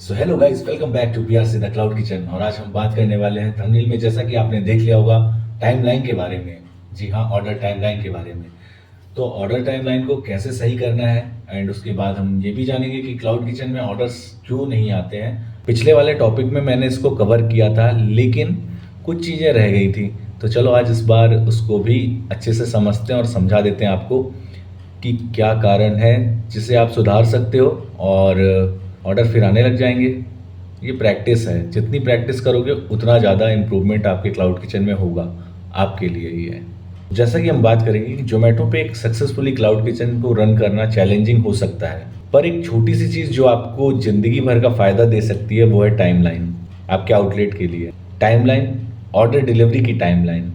So hello guys, welcome back to PR the cloud kitchen. और आज हम बात करने वाले हैं थंबनेल में, जैसा कि आपने देख लिया होगा, टाइमलाइन के बारे में। जी हाँ, ऑर्डर टाइमलाइन के बारे में। तो ऑर्डर टाइमलाइन को कैसे सही करना है, एंड उसके बाद हम ये भी जानेंगे कि क्लाउड किचन में ऑर्डर्स क्यों नहीं आते हैं। पिछले वाले टॉपिक में मैंने इसको कवर किया था, लेकिन कुछ चीज़ें रह गई थी। तो चलो आज इस बार उसको भी अच्छे से समझते हैं और समझा देते हैं आपको कि क्या कारण है जिसे आप सुधार सकते हो और ऑर्डर फिर आने लग जाएंगे। ये प्रैक्टिस है, जितनी प्रैक्टिस करोगे उतना ज़्यादा इम्प्रूवमेंट आपके क्लाउड किचन में होगा। आपके लिए ही है। जैसा कि हम बात करेंगे कि जोमेटो पे एक सक्सेसफुली क्लाउड किचन को रन करना चैलेंजिंग हो सकता है, पर एक छोटी सी चीज़ जो आपको ज़िंदगी भर का फ़ायदा दे सकती है वो है टाइमलाइन। आपके आउटलेट के लिए टाइमलाइन, ऑर्डर डिलीवरी की टाइमलाइन,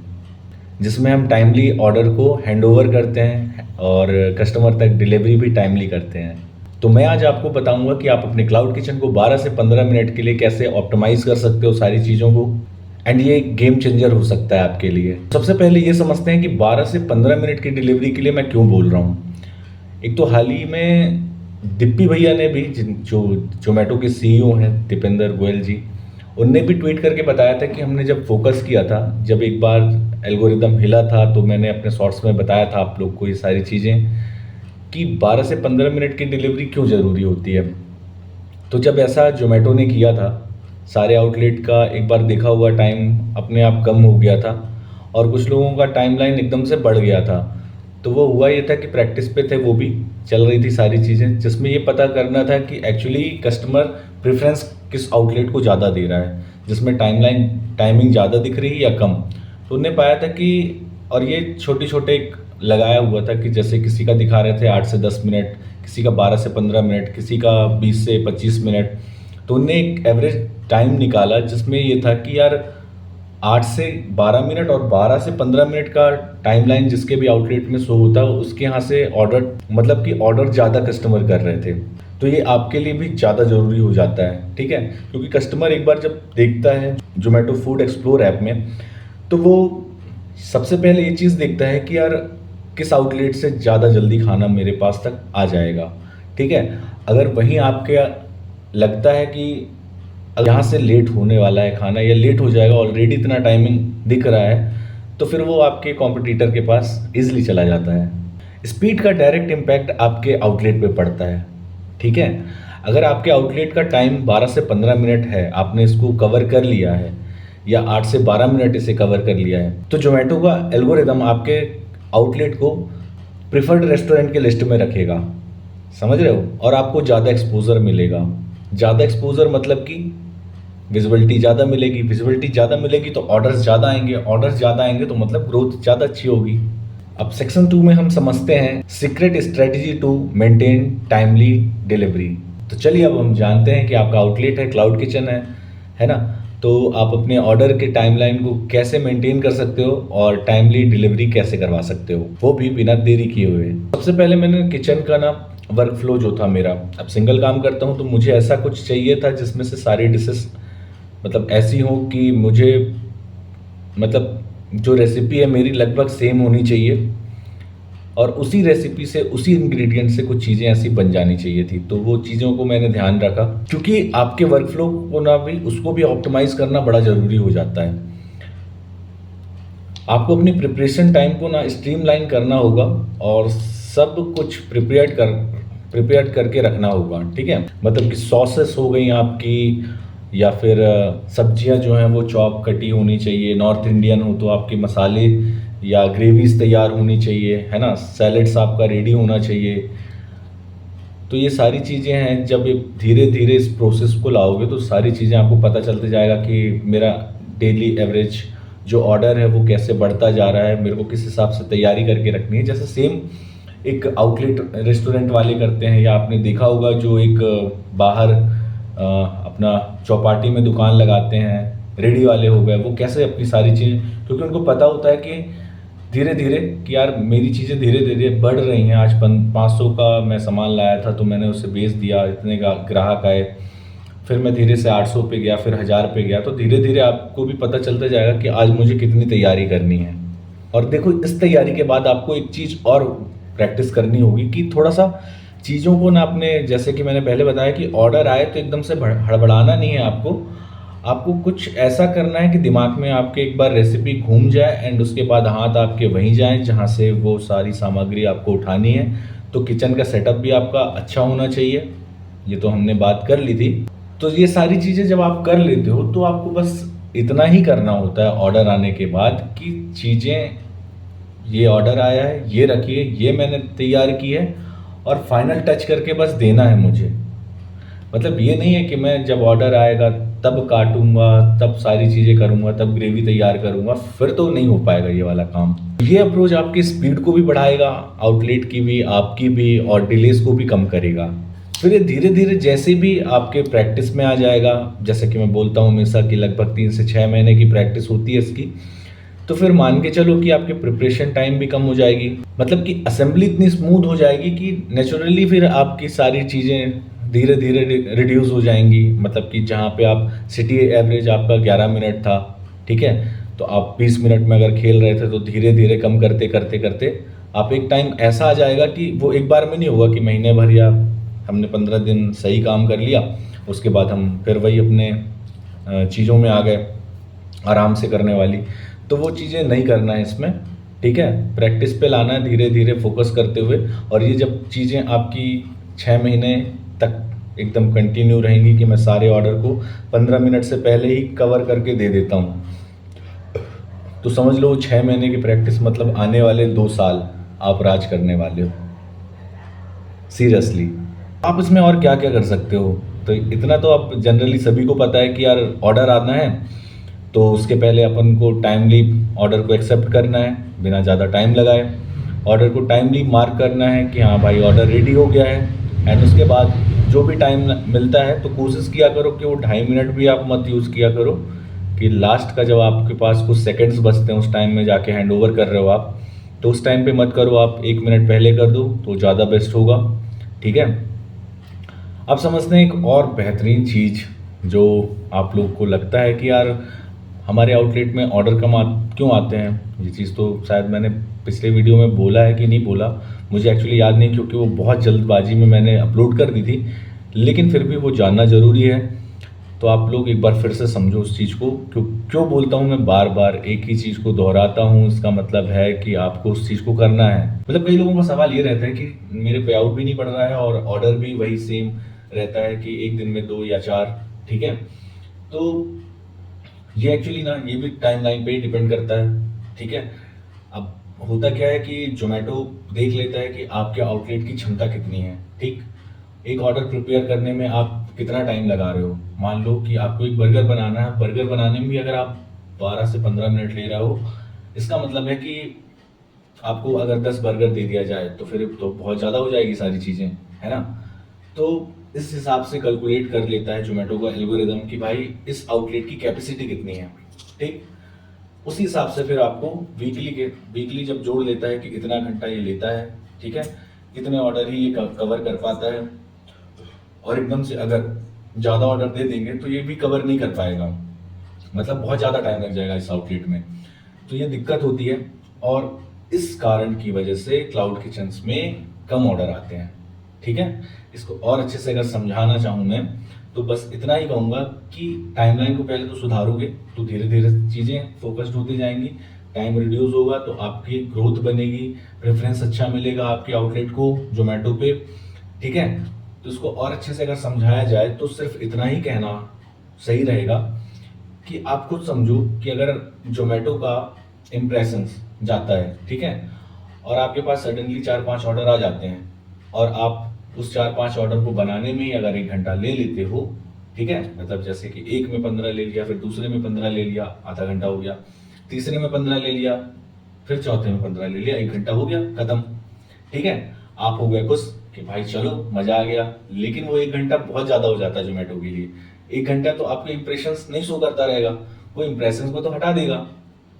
जिसमें हम टाइमली ऑर्डर को हैंडओवर करते हैं और कस्टमर तक डिलीवरी भी टाइमली करते हैं। तो मैं आज आपको बताऊंगा कि आप अपने क्लाउड किचन को 12 से 15 मिनट के लिए कैसे ऑप्टिमाइज़ कर सकते हो सारी चीज़ों को, एंड ये एक गेम चेंजर हो सकता है आपके लिए। सबसे पहले ये समझते हैं कि 12 से 15 मिनट की डिलीवरी के लिए मैं क्यों बोल रहा हूँ। एक तो हाल ही में दिप्पी भैया ने भी, जो जोमेटो के सीईओ हैं दीपेंद्र गोयल जी, उनने भी ट्वीट करके बताया था कि हमने जब फोकस किया था, जब एक बार एल्गोरिदम हिला था, तो मैंने अपने शॉर्ट्स में बताया था आप लोग को ये सारी चीज़ें कि 12 से 15 मिनट की डिलीवरी क्यों ज़रूरी होती है। तो जब ऐसा जोमेटो ने किया था, सारे आउटलेट का एक बार देखा हुआ टाइम अपने आप कम हो गया था और कुछ लोगों का टाइमलाइन एकदम से बढ़ गया था। तो वो हुआ ये था कि प्रैक्टिस पे थे, वो भी चल रही थी सारी चीज़ें, जिसमें ये पता करना था कि एक्चुअली कस्टमर प्रेफरेंस किस आउटलेट को ज़्यादा दे रहा है, जिसमें टाइमिंग ज़्यादा दिख रही है या कम। तो उन्होंने पाया था कि, और ये छोटे छोटे लगाया हुआ था कि जैसे किसी का दिखा रहे थे 8 से 10 मिनट, किसी का 12 से 15 मिनट, किसी का 20 से 25 मिनट। तो उनने एक एवरेज टाइम निकाला जिसमें ये था कि यार 8 से 12 मिनट और 12 से 15 मिनट का टाइमलाइन जिसके भी आउटलेट में शो होता है, उसके यहाँ से ऑर्डर, मतलब कि ऑर्डर ज़्यादा कस्टमर कर रहे थे। तो ये आपके लिए भी ज़्यादा ज़रूरी हो जाता है, ठीक है, क्योंकि कस्टमर एक बार जब देखता है जोमेटो फूड एक्सप्लोर ऐप में, तो वो सबसे पहले ये चीज़ देखता है कि यार किस आउटलेट से ज़्यादा जल्दी खाना मेरे पास तक आ जाएगा, ठीक है। अगर वहीं आपके लगता है कि यहाँ से लेट होने वाला है खाना, या लेट हो जाएगा, ऑलरेडी इतना टाइमिंग दिख रहा है, तो फिर वो आपके कॉम्पिटिटर के पास इजीली चला जाता है। स्पीड का डायरेक्ट इम्पैक्ट आपके आउटलेट पे पड़ता है, ठीक है। अगर आपके आउटलेट का टाइम 12 से 15 मिनट है, आपने इसको कवर कर लिया है, या 8 से 12 मिनट इसे कवर कर लिया है, तो जोमेटो का एल्गोरिदम आपके आउटलेट को प्रिफर्ड रेस्टोरेंट के लिस्ट में रखेगा, समझ रहे हो, और आपको ज़्यादा एक्सपोजर मिलेगा। ज़्यादा एक्सपोजर मतलब कि विजिबिलिटी ज़्यादा मिलेगी, विजिबिलिटी ज़्यादा मिलेगी तो ऑर्डर्स ज़्यादा आएंगे, ऑर्डर्स ज़्यादा आएंगे तो मतलब ग्रोथ ज़्यादा अच्छी होगी। अब सेक्शन 2 में हम समझते हैं secret strategy to maintain timely delivery. तो चलिए अब हम जानते हैं कि आपका आउटलेट है, क्लाउड किचन है ना। तो आप अपने ऑर्डर के टाइमलाइन को कैसे मेंटेन कर सकते हो और टाइमली डिलीवरी कैसे करवा सकते हो, वो भी बिना देरी किए हुए। सबसे पहले मैंने किचन का ना वर्क फ्लो जो था मेरा, अब सिंगल काम करता हूँ तो मुझे ऐसा कुछ चाहिए था जिसमें से सारी डिशेस मतलब ऐसी हो कि मुझे, मतलब जो रेसिपी है मेरी लगभग सेम होनी चाहिए, और उसी रेसिपी से, उसी इंग्रेडिएंट से कुछ चीज़ें ऐसी बन जानी चाहिए थी। तो वो चीज़ों को मैंने ध्यान रखा, क्योंकि आपके वर्कफ्लो को ना भी, उसको भी ऑप्टिमाइज करना बड़ा ज़रूरी हो जाता है। आपको अपनी प्रिपरेशन टाइम को ना स्ट्रीमलाइन करना होगा और सब कुछ प्रिपेयर करके रखना होगा, ठीक है। मतलब कि सॉसेस हो गई आपकी, या फिर सब्जियां जो हैं वो चॉप कटी होनी चाहिए, नॉर्थ इंडियन हो तो आपके मसाले या ग्रेवीज तैयार होनी चाहिए, है ना, सैलेड्स आपका रेडी होना चाहिए। तो ये सारी चीज़ें हैं, जब ये धीरे धीरे इस प्रोसेस को लाओगे तो सारी चीज़ें आपको पता चलते जाएगा कि मेरा डेली एवरेज जो ऑर्डर है वो कैसे बढ़ता जा रहा है, मेरे को किस हिसाब से तैयारी करके रखनी है। जैसे सेम एक आउटलेट रेस्टोरेंट वाले करते हैं, या आपने देखा होगा जो एक बाहर अपना चौपाटी में दुकान लगाते हैं, रेडी वाले हो गए, वो कैसे अपनी सारी चीज़ें, क्योंकि उनको पता होता है कि धीरे धीरे कि यार मेरी चीज़ें धीरे धीरे बढ़ रही हैं। आज 500 का मैं सामान लाया था तो मैंने उसे बेच दिया, इतने का ग्राहक आए, फिर मैं धीरे से 800 पे गया, फिर 1000 पे गया। तो धीरे धीरे आपको भी पता चलता जाएगा कि आज मुझे कितनी तैयारी करनी है। और देखो, इस तैयारी के बाद आपको एक चीज़ और प्रैक्टिस करनी होगी कि थोड़ा सा चीज़ों को ना अपने, जैसे कि मैंने पहले बताया कि ऑर्डर आए तो एकदम से हड़बड़ाना नहीं है आपको। आपको कुछ ऐसा करना है कि दिमाग में आपके एक बार रेसिपी घूम जाए एंड उसके बाद हाथ आपके वहीं जाएँ जहाँ से वो सारी सामग्री आपको उठानी है। तो किचन का सेटअप भी आपका अच्छा होना चाहिए, ये तो हमने बात कर ली थी। तो ये सारी चीज़ें जब आप कर लेते हो तो आपको बस इतना ही करना होता है ऑर्डर आने के बाद कि चीज़ें, ये ऑर्डर आया है, ये रखिए, ये मैंने तैयार की है और फाइनल टच करके बस देना है मुझे। मतलब ये नहीं है कि मैं जब ऑर्डर आएगा तब काटूंगा, तब सारी चीज़ें करूंगा, तब ग्रेवी तैयार करूंगा, फिर तो नहीं हो पाएगा ये वाला काम। ये अप्रोच आपकी स्पीड को भी बढ़ाएगा, आउटलेट की भी, आपकी भी, और डिलेस को भी कम करेगा। फिर ये धीरे धीरे जैसे भी आपके प्रैक्टिस में आ जाएगा, जैसे कि मैं बोलता हूँ हमेशा कि लगभग 3 से 6 महीने की प्रैक्टिस होती है इसकी, तो फिर मान के चलो कि आपके प्रिपरेशन टाइम भी कम हो जाएगी। मतलब कि असेंबली इतनी स्मूथ हो जाएगी कि नेचुरली फिर आपकी सारी चीज़ें धीरे धीरे रिड्यूस हो जाएंगी। मतलब कि जहाँ पे आप सिटी एवरेज आपका 11 मिनट था, ठीक है, तो आप 20 मिनट में अगर खेल रहे थे तो धीरे धीरे कम करते करते करते आप एक टाइम ऐसा आ जाएगा कि वो एक बार में नहीं होगा कि महीने भर या हमने 15 दिन सही काम कर लिया, उसके बाद हम फिर वही अपने चीज़ों में आ गए आराम से करने वाली। तो वो चीज़ें नहीं करना है इसमें, ठीक है। प्रैक्टिस पे लाना है धीरे धीरे फोकस करते हुए। और ये जब चीज़ें आपकी 6 महीने तक एकदम कंटिन्यू रहेंगी कि मैं सारे ऑर्डर को 15 मिनट से पहले ही कवर करके दे देता हूँ, तो समझ लो 6 महीने की प्रैक्टिस मतलब आने वाले 2 साल आप राज करने वाले हो, सीरियसली। आप इसमें और क्या क्या कर सकते हो, तो इतना तो आप जनरली सभी को पता है कि यार ऑर्डर आना है तो उसके पहले अपन को टाइमली ऑर्डर को एक्सेप्ट करना है बिना ज़्यादा टाइम लगाए। ऑर्डर को टाइमली मार्क करना है कि हाँ भाई ऑर्डर रेडी हो गया है। एंड उसके बाद जो भी टाइम मिलता है तो कोशिश किया करो कि वो 2.5 मिनट भी आप मत यूज़ किया करो, कि लास्ट का जब आपके पास कुछ सेकंड्स बचते हैं उस टाइम में जाके हैंड ओवर कर रहे हो आप, तो उस टाइम पे मत करो, आप 1 मिनट पहले कर दो तो ज़्यादा बेस्ट होगा, ठीक है। अब समझते हैं एक और बेहतरीन चीज़ जो आप लोग को लगता है कि यार हमारे आउटलेट में ऑर्डर कम क्यों आते हैं। ये चीज़ तो शायद मैंने पिछले वीडियो में बोला है कि नहीं बोला, मुझे एक्चुअली याद नहीं, क्योंकि वो बहुत जल्दबाजी में मैंने अपलोड कर दी थी, लेकिन फिर भी वो जानना ज़रूरी है। तो आप लोग एक बार फिर से समझो उस चीज़ को, क्यों क्यों बोलता हूँ मैं बार बार एक ही चीज़ को दोहराता हूँ, इसका मतलब है कि आपको उस चीज़ को करना है। मतलब कई लोगों का सवाल ये रहता है कि मेरे पे आउट भी नहीं पड़ रहा है और ऑर्डर भी वही सेम रहता है कि एक दिन में 2 या 4, ठीक है। तो ये एक्चुअली ना ये भी टाइमलाइन पे ही डिपेंड करता है, ठीक है। अब होता क्या है कि जोमेटो देख लेता है कि आपके आउटलेट की क्षमता कितनी है, ठीक। एक ऑर्डर प्रिपेयर करने में आप कितना टाइम लगा रहे हो। मान लो कि आपको एक बर्गर बनाना है, बर्गर बनाने में भी अगर आप 12 से 15 मिनट ले रहे हो, इसका मतलब है कि आपको अगर 10 बर्गर दे दिया जाए तो फिर तो बहुत ज़्यादा हो जाएगी सारी चीज़ें, है ना। तो इस हिसाब से कैलकुलेट कर लेता है जोमेटो का एल्गोरिदम कि भाई इस आउटलेट की कैपेसिटी कितनी है, ठीक। उसी हिसाब से फिर आपको वीकली जब जोड़ लेता है कि इतना घंटा ये लेता है, ठीक है, इतने ऑर्डर ही ये कवर कर पाता है। और एकदम से अगर ज़्यादा ऑर्डर दे देंगे तो ये भी कवर नहीं कर पाएगा, मतलब बहुत ज़्यादा टाइम लग जाएगा इस आउटलेट में। तो ये दिक्कत होती है और इस कारण की वजह से क्लाउड किचन्स में कम ऑर्डर आते हैं, ठीक है। इसको और अच्छे से अगर समझाना चाहूँ मैं तो बस इतना ही कहूँगा कि टाइमलाइन को पहले तो सुधारोगे तो धीरे धीरे चीज़ें फोकस्ड होती जाएंगी, टाइम रिड्यूस होगा तो आपकी ग्रोथ बनेगी, प्रेफरेंस अच्छा मिलेगा आपके आउटलेट को जोमेटो पे, ठीक है। तो इसको और अच्छे से अगर समझाया जाए तो सिर्फ इतना ही कहना सही रहेगा कि आप खुद समझो कि अगर जोमेटो का इम्प्रेशंस जाता है, ठीक है, और आपके पास सडनली 4-5 ऑर्डर आ जाते हैं और आप उस 4-5 ऑर्डर को बनाने में ही अगर 1 घंटा ले लेते हो, ठीक है, मतलब जैसे कि एक में 15 ले लिया, फिर दूसरे में 15 ले लिया, आधा घंटा हो गया, तीसरे में 15 ले लिया, फिर चौथे में 15 ले लिया, 1 घंटा हो गया खत्म, ठीक है। आप हो गए खुश कि भाई चलो मजा आ गया, लेकिन वो 1 घंटा बहुत ज्यादा हो जाता है जोमेटो के लिए। 1 घंटा तो आपके इंप्रेशंस नहीं शो करता रहेगा, वो इंप्रेशंस को तो हटा देगा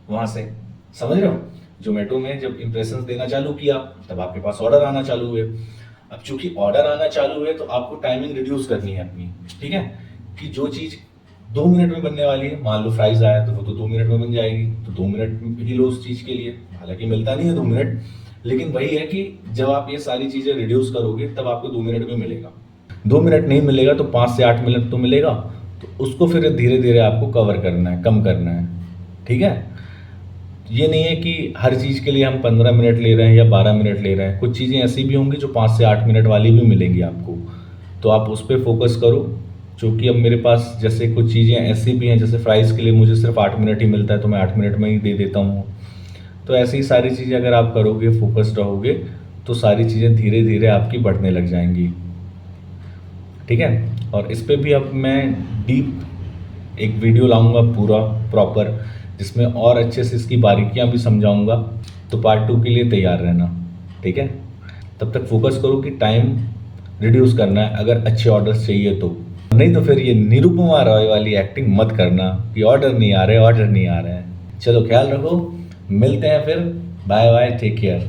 वहां से, समझ रहे हो। जोमेटो में जब इंप्रेशंस देना चालू किया तब आपके पास ऑर्डर आना चालू हुए। अब चूंकि ऑर्डर आना चालू हुए तो आपको टाइमिंग रिड्यूस करनी है अपनी, ठीक है, कि जो चीज 2 मिनट में बनने वाली है, मान लो फ्राइज आया तो वो तो 2 मिनट में बन जाएगी, तो 2 मिनट ही लो उस चीज के लिए, हालांकि मिलता नहीं है 2 मिनट, लेकिन वही है कि जब आप ये सारी चीज़ें रिड्यूस करोगे तब आपको 2 मिनट में मिलेगा। 2 मिनट नहीं मिलेगा तो 5 से 8 मिनट तो मिलेगा। तो उसको फिर धीरे धीरे आपको कवर करना है, कम करना है। ठीक है, ये नहीं है कि हर चीज़ के लिए हम 15 मिनट ले रहे हैं या 12 मिनट ले रहे हैं। कुछ चीज़ें ऐसी भी होंगी जो 5 से 8 मिनट वाली भी मिलेंगी आपको, तो आप उस पर फोकस करो। क्योंकि अब मेरे पास जैसे कुछ चीज़ें ऐसी भी हैं, जैसे फ्राइज़ के लिए मुझे सिर्फ 8 मिनट ही मिलता है, तो मैं 8 मिनट में ही दे देता हूँ। तो ऐसी ही सारी चीज़ें अगर आप करोगे, फोकस्ड रहोगे, तो सारी चीज़ें धीरे धीरे आपकी बढ़ने लग जाएंगी। ठीक है, और इस पे भी अब मैं डीप एक वीडियो लाऊंगा पूरा प्रॉपर, जिसमें और अच्छे से इसकी बारीकियां भी समझाऊंगा। तो पार्ट 2 के लिए तैयार रहना। ठीक है, तब तक फोकस करो कि टाइम रिड्यूस करना है अगर अच्छे ऑर्डर्स चाहिए तो। नहीं तो फिर ये निरुपमा रॉय वाली एक्टिंग मत करना कि ऑर्डर नहीं आ रहे, ऑर्डर नहीं आ रहे हैं। चलो ख्याल रखो, मिलते हैं फिर। Bye bye, take care.